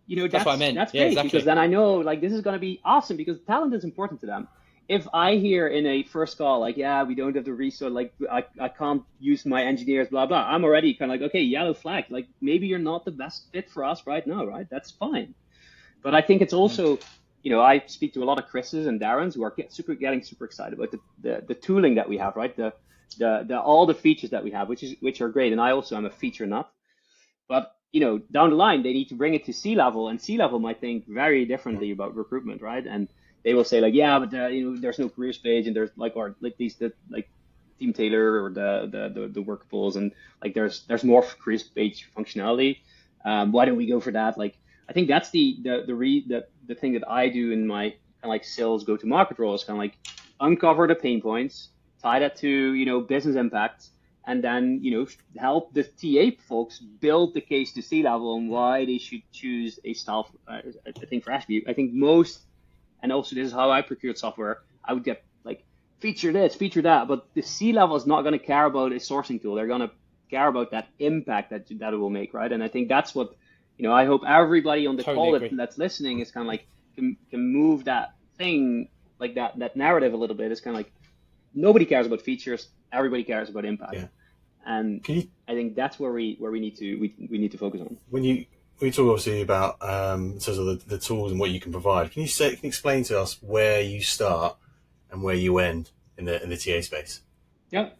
That's what I meant. that's Yeah, great, exactly. because then I know like this is going to be awesome because talent is important to them. If I hear in a first call like, yeah, we don't have the resource, like I can't use my engineers, blah blah, I'm already kind of like, okay, yellow flag, like maybe you're not the best fit for us right now, right? That's fine. But I think it's also, I speak to a lot of Chris's and Darren's who are getting super excited about the tooling that we have, right? The all the features that we have, which are great, and I also am a feature nut. But down the line, they need to bring it to C-level, and C-level might think very differently about recruitment, right? And they will say like, yeah, but there's no careers page, and there's like Team Taylor or the workables, and like there's more careers page functionality. Why don't we go for that? Like, I think that's the thing that I do in my kind of like sales go-to-market role is kind of like uncover the pain points, tie that to business impact, and then help the TA folks build the case to C-level on why they should choose a style. I think for Ashby, I think most, and also this is how I procured software. I would get like feature this, feature that, but the C-level is not going to care about a sourcing tool. They're going to care about that impact that it will make, right? And I think that's what I hope everybody on the call that's listening is kind of like can move that thing, like that narrative a little bit. It's kind of like nobody cares about features, everybody cares about impact. Yeah. And I think that's where we need to focus on. When you talk obviously about in terms of the tools and what you can provide, can you explain to us where you start and where you end in the TA space? Yeah.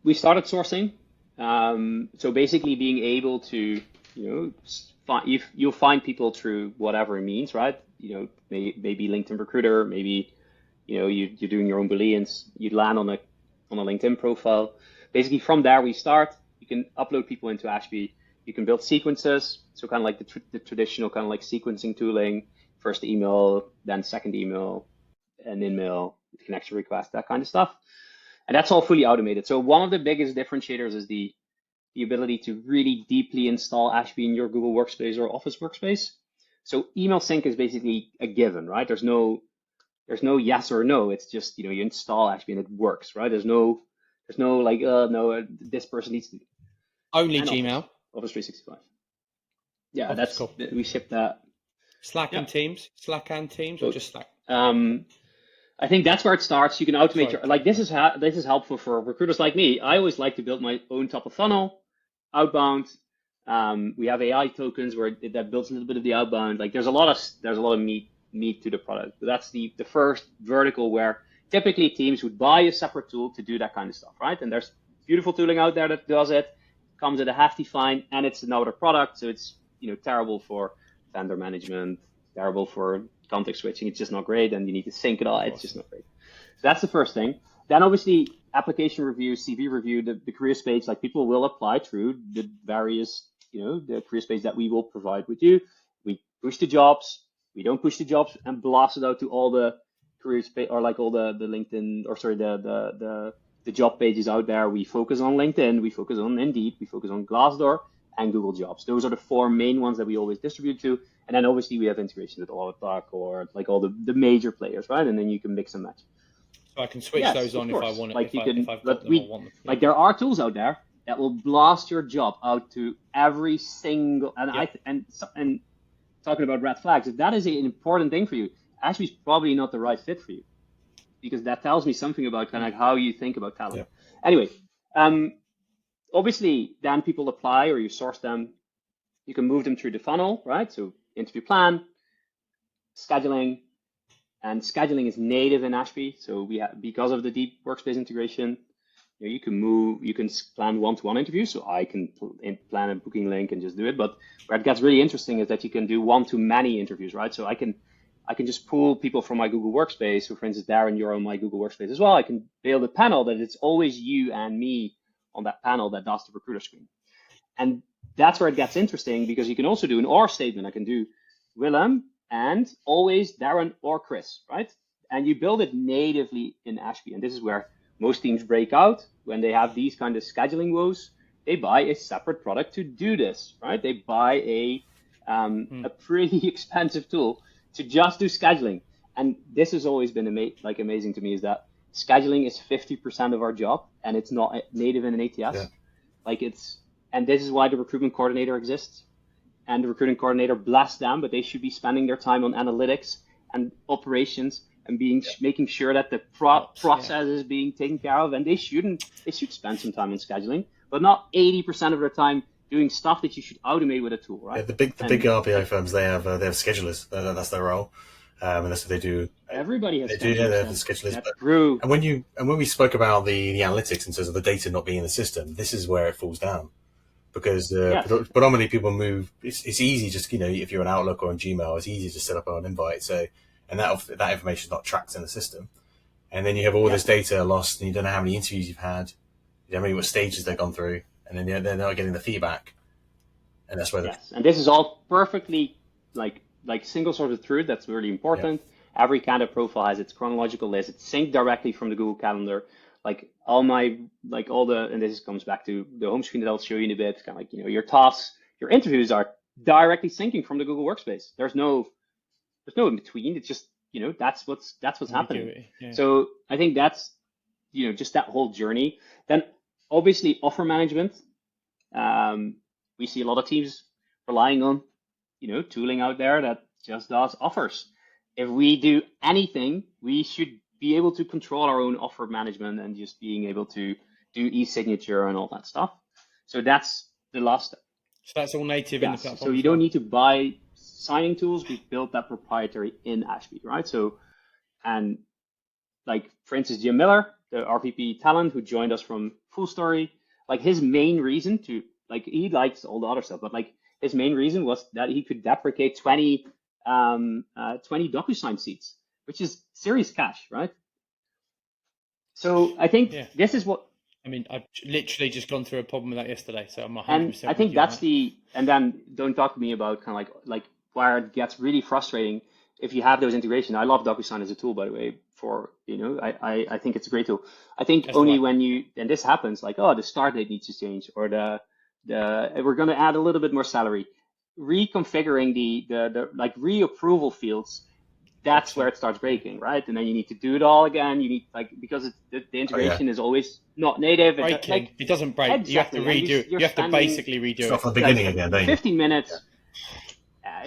We started sourcing. So basically being able to you'll find people through whatever means, right? Maybe LinkedIn Recruiter, maybe you're doing your own Booleans, you land on a LinkedIn profile. Basically from there we start. You can upload people into Ashby. You can build sequences, so kind of like the traditional kind of like sequencing tooling, first email, then second email, and in-mail, connection request, that kind of stuff. And that's all fully automated. So one of the biggest differentiators is the ability to really deeply install Ashby in your Google Workspace or Office Workspace. So email sync is basically a given, right? There's no yes or no. It's just, you install Ashby and it works, right? There's no like, no, this person needs to. Only Gmail. Office 365. Yeah, that's cool. We ship that. Slack and Teams, or just Slack? I think that's where it starts. You can automate like this is helpful for recruiters like me. I always like to build my own top of funnel, outbound. We have AI tokens that builds a little bit of the outbound. Like there's a lot of meat to the product. But that's the first vertical where typically teams would buy a separate tool to do that kind of stuff, right? And there's beautiful tooling out there that does it. Comes at a hefty fine, and it's another product, so it's terrible for vendor management, terrible for context switching. It's just not great, and you need to sync it all. It's just not great. So that's the first thing. Then obviously application review, CV review, the careers page. Like people will apply through the various the careers page that we will provide with you. We push the jobs. We don't push the jobs and blast it out to all the careers page or like all the LinkedIn or sorry the job pages out there. We focus on LinkedIn, we focus on Indeed, we focus on Glassdoor and Google Jobs. Those are the four main ones that we always distribute to. And then obviously we have integration with Audit or like all the major players, right? And then you can mix and match. So I can switch those on if I want it. Like if I've got them, I want them. Yeah. Like there are tools out there that will blast your job out to every single and talking about red flags. If that is an important thing for you, Ashby's probably not the right fit for you. Because that tells me something about kind of like how you think about talent. Yeah. Anyway, obviously, then people apply or you source them. You can move them through the funnel, right? So interview plan, scheduling, and scheduling is native in Ashby. So we have, because of the deep workspace integration, you can plan one-to-one interviews. So I can plan a booking link and just do it. But where it gets really interesting is that you can do one-to-many interviews, right? So I can just pull people from my Google Workspace. So for instance, Darren, you're on my Google Workspace as well. I can build a panel that it's always you and me on that panel that does the recruiter screen. And that's where it gets interesting because you can also do an or statement. I can do Willem and always Darren or Chris, right? and you build it natively in Ashby. And this is where most teams break out when they have these kind of scheduling woes. They buy a separate product to do this, right? They buy a pretty expensive tool to just do scheduling. And this has always been amazing to me, is that scheduling is 50% of our job, and it's not native in an ATS. Yeah. And this is why the recruitment coordinator exists. And the recruiting coordinator, bless them, but they should be spending their time on analytics and operations and making sure that the process is being taken care of. And they should spend some time on scheduling, but not 80% of their time doing stuff that you should automate with a tool, right? Yeah, the big RPO firms, they have schedulers. That's their role, and that's what they do. Everybody has. They have the schedulers. That's true. And when we spoke about the analytics in terms of the data not being in the system, this is where it falls down. Because predominantly people move, it's easy just, if you're on Outlook or on Gmail, it's easy to set up an invite. So, and that information is not tracked in the system. And then you have all this data lost, and you don't know how many interviews you've had, you don't know what stages they've gone through, and then they're not getting the feedback. And that's where and this is all perfectly like single source of truth. That's really important. Yeah. Every candidate profile has its chronological list. It's synced directly from the Google Calendar. And this comes back to the home screen that I'll show you in a bit, kind of your tasks, your interviews are directly syncing from the Google Workspace. There's no in between. It's just, that's what's happening. Yeah. So I think that's, just that whole journey. Then obviously offer management. We see a lot of teams relying on, tooling out there that just does offers. If we do anything, we should be able to control our own offer management and just being able to do e-signature and all that stuff. So that's the last step. So that's all native in the platform. So you don't need to buy signing tools. We've built that proprietary in Ashby, right? So, and for instance, Jim Miller, the RPP talent who joined us from Full Story, his main reason to, he likes all the other stuff, but his main reason was that he could deprecate 20 DocuSign seats, which is serious cash, right? So I think this is what... I've literally just gone through a problem with that yesterday, so I'm 100%. And I think that's and then don't talk to me about kind of like where it gets really frustrating if you have those integrations. I love DocuSign as a tool, by the way, for, I think it's a great tool. I think that's only when and this happens, the start date needs to change, or we're going to add a little bit more salary. Reconfiguring the reapproval fields, that's where it starts breaking, right? And then you need to do it all again. You need because the integration is always not native. It doesn't break. Exactly. You have to redo. You have to basically redo it. Start from the beginning again, don't you? 15 minutes.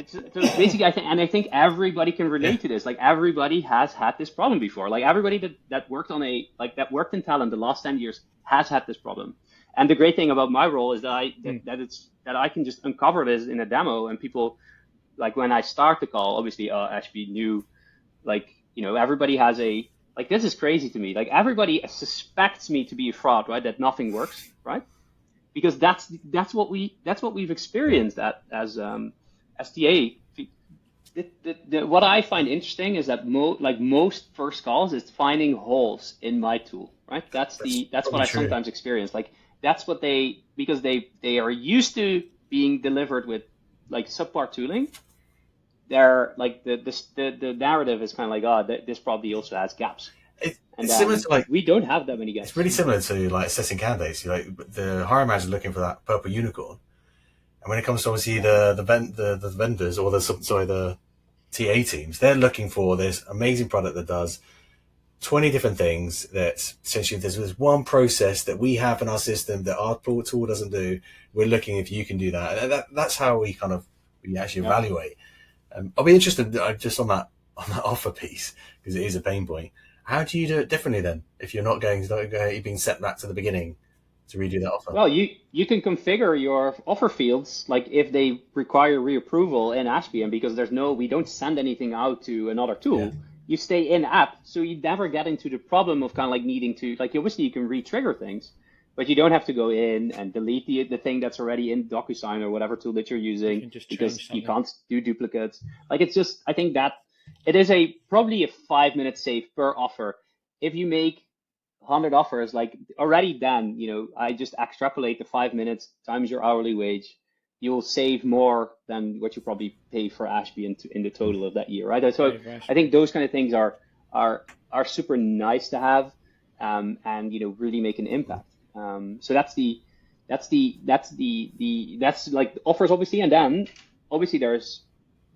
So basically, I think everybody can relate to this. Everybody has had this problem before. Everybody that worked on that worked in talent the last 10 years has had this problem. And the great thing about my role is that I can just uncover this in a demo, and people, when I start the call, obviously Ashby knew, everybody has this is crazy to me. Everybody suspects me to be a fraud, right? That nothing works, right? Because that's what we've experienced as TA. What I find interesting is that most first calls is finding holes in my tool, right? That's what I sometimes experience. That's what because they are used to being delivered with subpar tooling. They're the narrative is kind of this probably also has gaps. It's similar to we don't have that many gaps. It's really similar to assessing candidates. The hiring manager looking for that purple unicorn, and when it comes to obviously the vendors or the TA teams, they're looking for this amazing product that does 20 different things that essentially there's one process that we have in our system that our tool doesn't do. We're looking if you can do that. That's how we actually evaluate. I'll be interested just on that offer piece, because it is a pain point. How do you do it differently then if you're not you're being set back to the beginning to redo that offer? Well, you can configure your offer fields if they require reapproval in Ashby, and because we don't send anything out to another tool. Yeah. You stay in app, so you never get into the problem of needing to obviously you can re-trigger things, but you don't have to go in and delete the thing that's already in DocuSign or whatever tool that you're using, because you can't do duplicates. It's just, I think that it is probably a 5-minute save per offer. If you make 100 offers, already then, I just extrapolate the 5 minutes times your hourly wage. You'll save more than what you probably pay for Ashby in the total of that year, right? So I think those kind of things are are super nice to have, and really make an impact. So that's like offers, obviously, and then obviously there's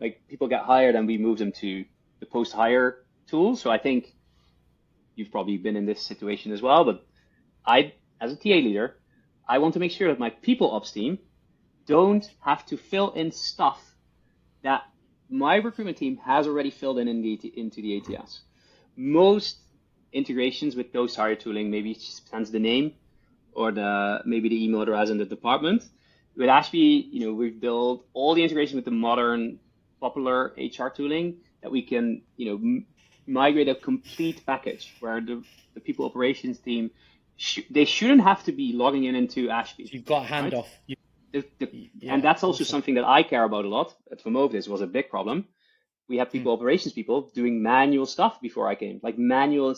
like people get hired and we move them to the post-hire tools. So I think you've probably been in this situation as well, but as a TA leader, I want to make sure that my people ops team don't have to fill in stuff that my recruitment team has already filled into the ATS. Most integrations with post-hire tooling maybe sends the name or maybe the email address in the department. With Ashby, we've built all the integration with the modern, popular HR tooling that we can, migrate a complete package where the people operations team, they shouldn't have to be logging into Ashby. You've got handoff. Right? And that's also something that I care about a lot. At Vermove, this was a big problem. We have people, operations people, doing manual stuff before I came, like manual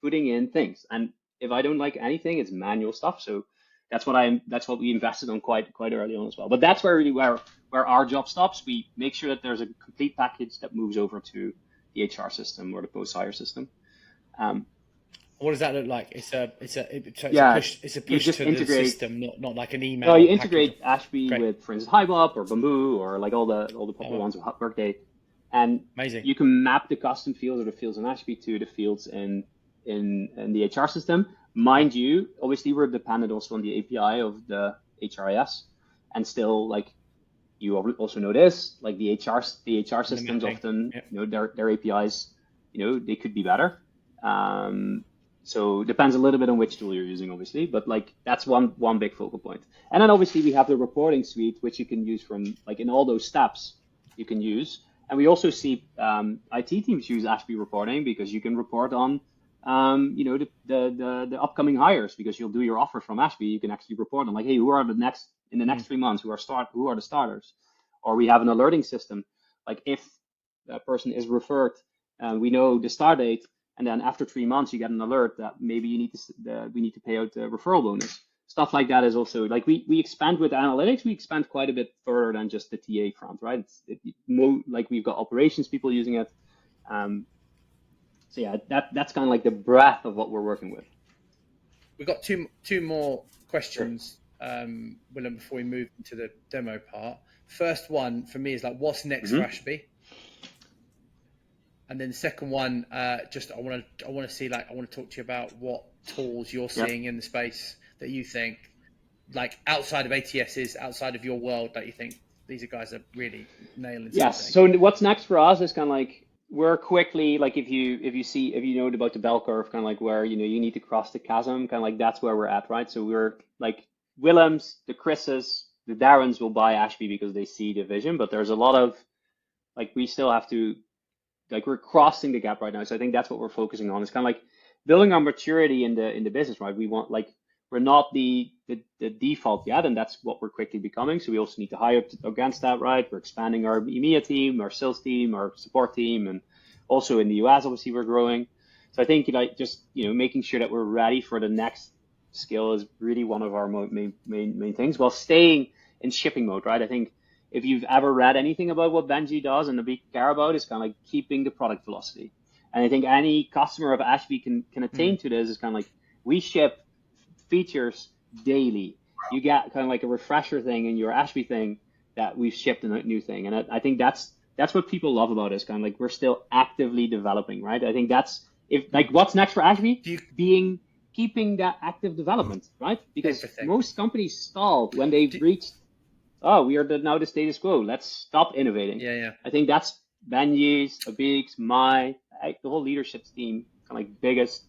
putting in things. And if I don't like anything, it's manual stuff. So that's what we invested on quite early on as well. But that's where our job stops. We make sure that there's a complete package that moves over to the HR system or the post-hire system. What does that look like? It's a push just to integrate, the system, not like an email. No, you integrate Ashby with, for instance, HiveUp or Bamboo or like all the popular ones with Workday, and amazing. You can map the custom fields or the fields in Ashby to the fields in the HR system. Mind you, obviously we're dependent also on the API of the HRIS, and still, like you also know this, like the HR systems often, their APIs, they could be better. So it depends a little bit on which tool you're using, obviously, but like that's one big focal point. And then obviously we have the reporting suite, which you can use from like in all those steps you can use. And we also see IT teams use Ashby reporting because you can report on the upcoming hires, because you'll do your offer from Ashby. You can actually report on like, hey, who are in the next 3 months, who are the starters? Or we have an alerting system, like if that person is referred, we know the start date. And then after 3 months, you get an alert that maybe we need to pay out the referral bonus. Stuff like that is also like we expand with analytics. We expand quite a bit further than just the TA front, right? Like we've got operations people using it. So yeah, that's kind of like the breadth of what we're working with. We've got two more questions, sure. Willem, before we move into the demo part. First one for me is like, what's next for Ashby? And then the second one, I want to talk to you about what tools you're seeing in the space that you think, like outside of ATSs, outside of your world, that you think these guys are really nailing. Yes. So what's next for us is kind of like we're quickly, like if you know about the bell curve, kind of like where you need to cross the chasm, kind of like that's where we're at, right? So we're like Willems, the Chris's, the Darrens will buy Ashby because they see the vision, but there's a lot of like we still have to. Like we're crossing the gap right now. So I think that's what we're focusing on. It's kind of like building our maturity in the business, right? We want, like, we're not the default yet, and that's what we're quickly becoming. So we also need to hire against that, right? We're expanding our EMEA team, our sales team, our support team, and also in the US, obviously we're growing. So I think just making sure that we're ready for the next skill is really one of our main things, while staying in shipping mode, right? I think if you've ever read anything about what Benji does and the big care about, is kind of like keeping the product velocity. And I think any customer of Ashby can attain to this. Is kind of like we ship features daily. You get kind of like a refresher thing in your Ashby thing that we've shipped a new thing. And I think that's what people love about us. Kind of like we're still actively developing, right? I think that's what's next for Ashby? Keeping that active development, right? Because most companies stall when they've reached, we are now the status quo. Let's stop innovating. Yeah. I think that's Benji's, Abig's, the whole leadership team, kind of like biggest.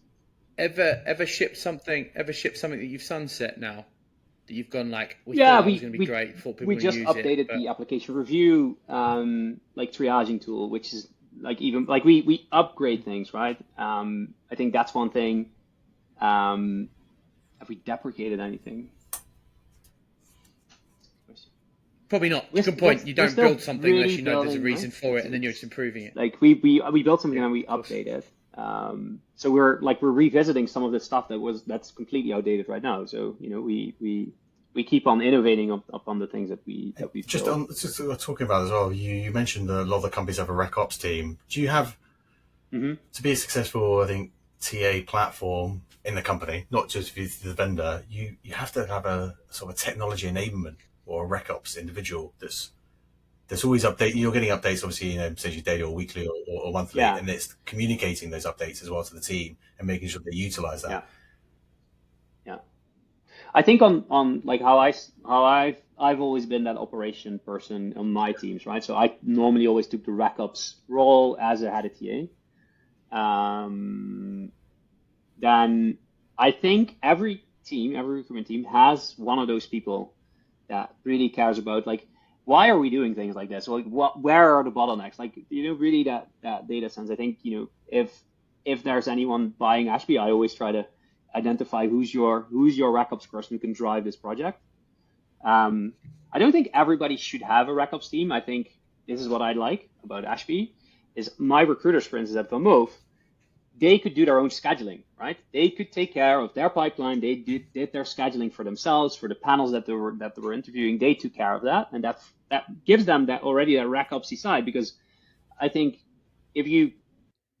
Ever ship something that you've sunset now? That you've gone like, we thought that was going to be great. Thought people would use it. We just updated the application review, like triaging tool, which is like even like we upgrade things, right? I think that's one thing. Have we deprecated anything? Probably not. Good point. You don't build something unless you know there's a reason for it, and then you're just improving it. Like we built something and we update it. So we're revisiting some of the stuff that's completely outdated right now. So we keep on innovating upon the things that we just built. talking about as well. You mentioned a lot of the companies have a RecOps team. Do you have To be a successful, I think, TA platform in the company, not just with the vendor, you have to have a sort of technology enablement or a RecOps individual that's always updating. You're getting updates, obviously, essentially daily or weekly or monthly, and it's communicating those updates as well to the team and making sure they utilize that. Yeah. I think on like how I've always been that operation person on my teams, right? So I normally always took the RecOps role as a head of TA. Then I think every recruitment team has one of those people that really cares about like, why are we doing things like this? Like, where are the bottlenecks? Like, really that data sense. I think, if there's anyone buying Ashby, I always try to identify who's your RecOps person who can drive this project. I don't think everybody should have a RecOps team. I think this is what I like about Ashby is my recruiters, for instance, at Vermouth, they could do their own scheduling, right? They could take care of their pipeline. They did their scheduling for themselves, for the panels that they were interviewing. They took care of that, and that gives them that RecOpsy side. Because I think if you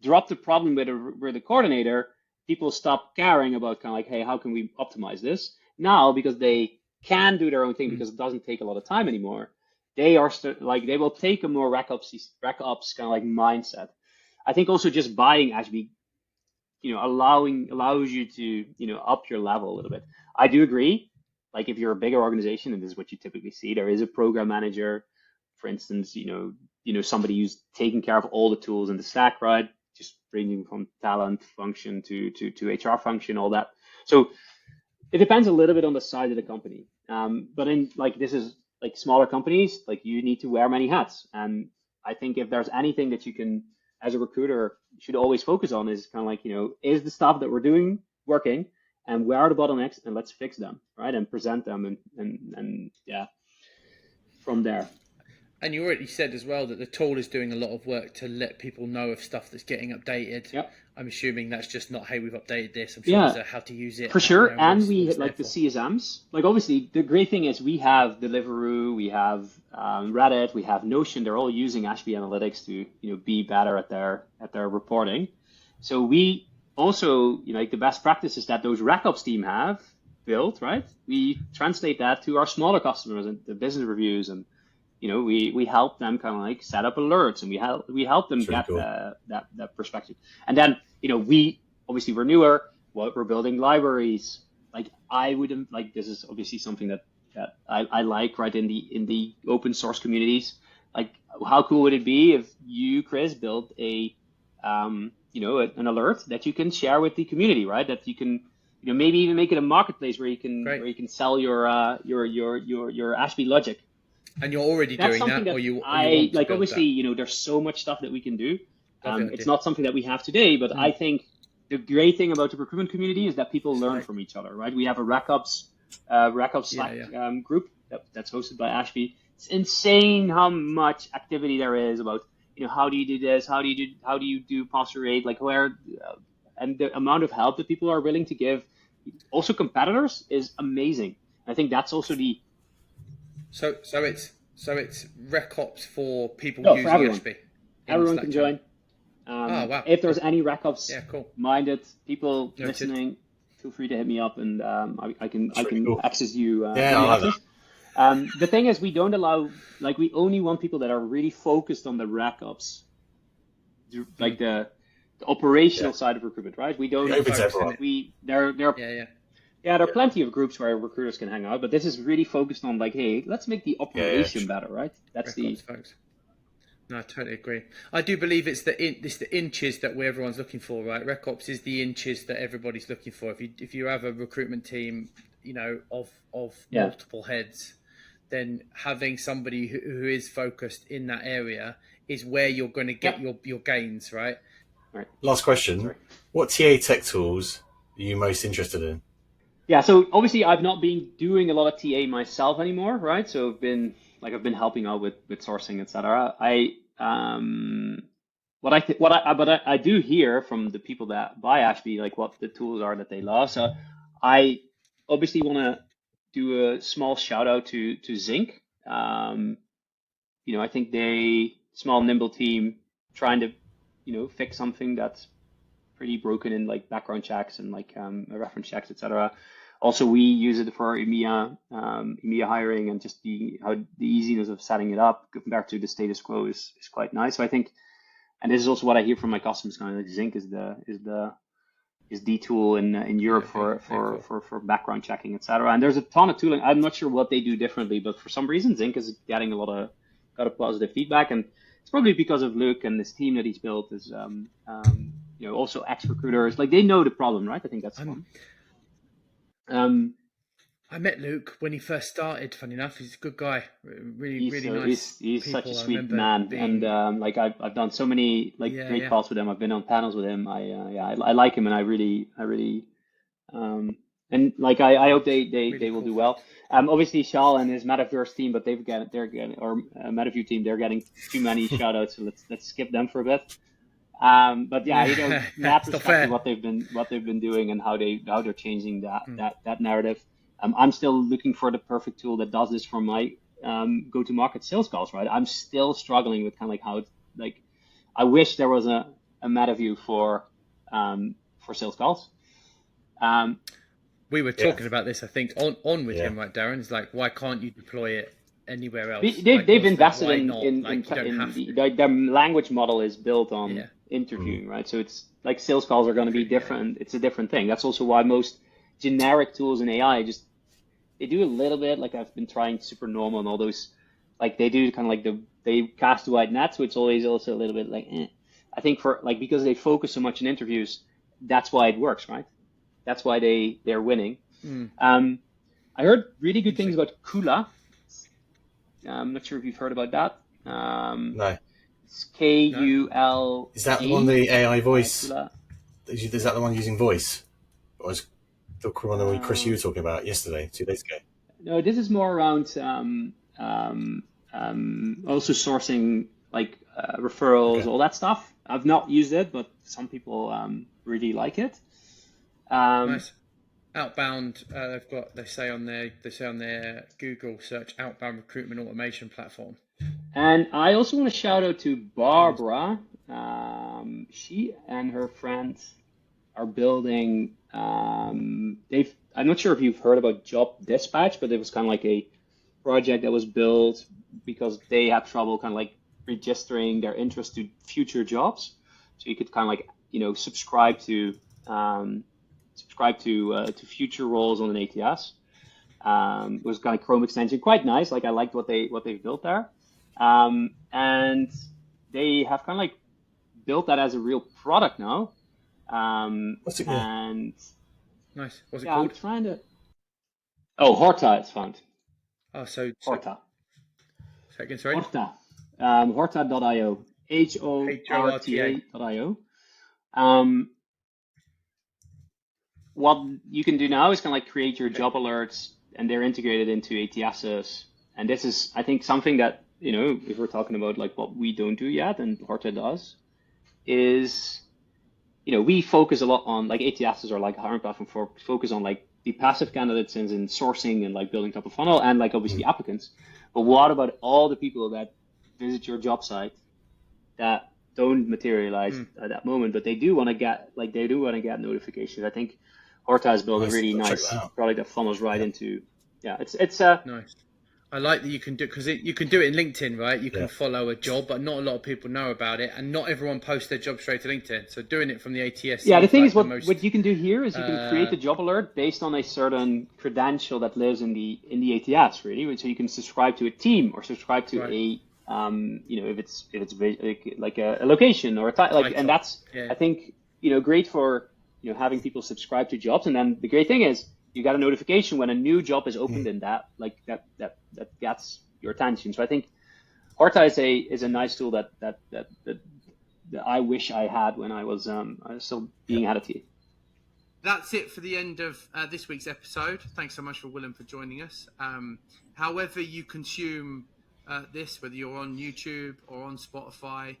drop the problem with the coordinator, people stop caring about kind of like, hey, how can we optimize this now? Because they can do their own thing because it doesn't take a lot of time anymore. They are they will take a more RecOps kind of like mindset. I think also just buying Ashby, allows you to, up your level a little bit. I do agree. Like if you're a bigger organization, and this is what you typically see, there is a program manager, for instance, somebody who's taking care of all the tools in the stack, right? Just ranging from talent function to HR function, all that. So it depends a little bit on the size of the company. But in this is like smaller companies, like you need to wear many hats. And I think if there's anything that you can, as a recruiter, should always focus on is kind of like, is the stuff that we're doing working, and where are the bottlenecks, and let's fix them, right? And present them and from there. And you already said as well that the tool is doing a lot of work to let people know of stuff that's getting updated. Yep. I'm assuming that's just not, hey, we've updated this. I'm sure there's a how to use it. For sure. And we like the CSMs. Like obviously the great thing is we have Deliveroo, we have Reddit, we have Notion. They're all using Ashby Analytics to be better at their reporting. So we also, like the best practices that those RecOps team have built, right? We translate that to our smaller customers and the business reviews, and we help them kind of like set up alerts, and we help them get that perspective. And then we're newer. We're building libraries. Like I wouldn't like, this is obviously something that I like, right, in the open source communities. Like how cool would it be if you, Chris, built an alert that you can share with the community, right? That you can maybe even make it a marketplace where you can sell your Ashby logic. And you're already doing that, or you like obviously that. There's so much stuff that we can do. It's not something that we have today, but I think the great thing about the recruitment community is that people learn from each other, right? We have a RecOps Slack group that's hosted by Ashby. It's insane how much activity there is about how do you do this, how do you do posture rate, like where, and the amount of help that people are willing to give, also competitors, is amazing. I think that's also the. So it's RecOps for people using for everyone. Ashby. Everyone can join. Wow. If there's any RecOps minded people listening, feel free to hit me up, and I can access you. The thing is, we don't allow, we only want people that are really focused on the RecOps, like the operational side of recruitment, right? We don't. There are plenty of groups where recruiters can hang out, but this is really focused on hey, let's make the operation better, right? That's RecOps, folks. No, I totally agree. I do believe it's the inches that everyone's looking for, right? RecOps is the inches that everybody's looking for. If you have a recruitment team, of multiple heads, then having somebody who is focused in that area is where you're going to get your gains, right? Right. Last question. Sorry. What TA Tech tools are you most interested in? Yeah, so obviously I've not been doing a lot of TA myself anymore, right? So I've been helping out with sourcing, etc. But I do hear from the people that buy Ashby what the tools are that they love. So I obviously want to do a small shout out to Zinc. I think small nimble team trying to fix something that's pretty broken in like background checks and like reference checks, etc. Also, we use it for EMEA hiring, and just the easiness of setting it up compared to the status quo is quite nice. So I think, and this is also what I hear from my customers, kind of like Zinc is the tool in Europe for background checking, etc. And there's a ton of tooling. I'm not sure what they do differently, but for some reason Zinc is getting a lot of positive feedback, and it's probably because of Luke and this team that he's built is also ex-recruiters, like they know the problem, right? I think that's fun. I met Luke when he first started. Funny enough, he's a good guy. Really nice. He's such a sweet man, and like I've done so many great calls with him. I've been on panels with him. I like him, and I really and like I hope they really will do well. Obviously Shal and his Metaverse team, but Metaview team, they're getting too many shout outs, so let's skip them for a bit. But that's exactly what they've been doing, and how they're changing that narrative. I'm still looking for the perfect tool that does this for my go-to-market sales calls, right? I'm still struggling with kind of like how I wish there was a Metaview for sales calls. We were talking about this, I think, on with him, right, Darren? It's like, why can't you deploy it anywhere else? They've invested in their language model is built on interviewing, right? So it's like sales calls are going to be different. It's a different thing. That's also why most generic tools in AI they do a little bit, like I've been trying super normal and all those, like they do kind of like they cast a wide net, so it's always also a little bit like I think for like, because they focus so much on interviews, that's why it works, right? That's why they're winning. I heard really good things about Kula. I'm not sure if you've heard about that. No. It's Kula. Is that the one, the AI voice? Is that the one using voice? Or is the one that Chris, you were talking about yesterday, 2 days ago? No, this is more around also sourcing like referrals, all that stuff. I've not used it, but some people really like it. Nice. Outbound, they say on their Google search, outbound recruitment automation platform. And I also want to shout out to Barbara. She and her friends are building. I'm not sure if you've heard about Job Dispatch, but it was kind of like a project that was built because they had trouble kind of like registering their interest to future jobs. So you could kind of like subscribe to future roles on an ATS. It was kind of Chrome extension, quite nice. Like I liked what they've built there, and they have kind of like built that as a real product now. What's it called? And nice. What's it called? I'm trying to. Oh, Horta it's found. Oh, so Horta. Second, sorry. Horta. Horta.io. HORTA.io. What you can do now is kind of like create your job alerts, and they're integrated into ATSs. And this is, I think, something that, if we're talking about like what we don't do yet, and Horta does, is, we focus a lot on like ATSs are like a hiring platform for focus on like the passive candidates and in sourcing and like building top of funnel and like obviously applicants. But what about all the people that visit your job site that don't materialize at that moment, but they do want to get notifications? I think Horta has built a really nice product that funnels right into. Yeah, it's nice. I like that you can do, because you can do it in LinkedIn, right? You can follow a job, but not a lot of people know about it, and not everyone posts their job straight to LinkedIn. So doing it from the ATS. Yeah, the thing is, what you can do here is you can create a job alert based on a certain credential that lives in the ATS, really. So you can subscribe to a team or subscribe to a if it's like a location or a title, like, and that's I think great for having people subscribe to jobs. And then the great thing is, you got a notification when a new job is opened in that gets your attention. So I think Horta is a nice tool that I wish I had when I was still being at a TA. That's it for the end of this week's episode. Thanks so much for Willem for joining us. However you consume this, whether you're on YouTube or on Spotify,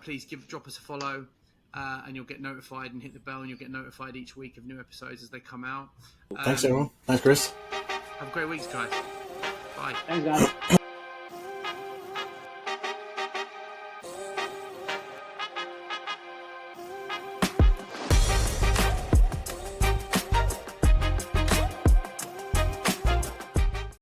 please drop us a follow. And you'll get notified, and hit the bell, and you'll get notified each week of new episodes as they come out. Thanks, everyone. Thanks, Chris. Have a great week, guys. Bye. Thanks, guys.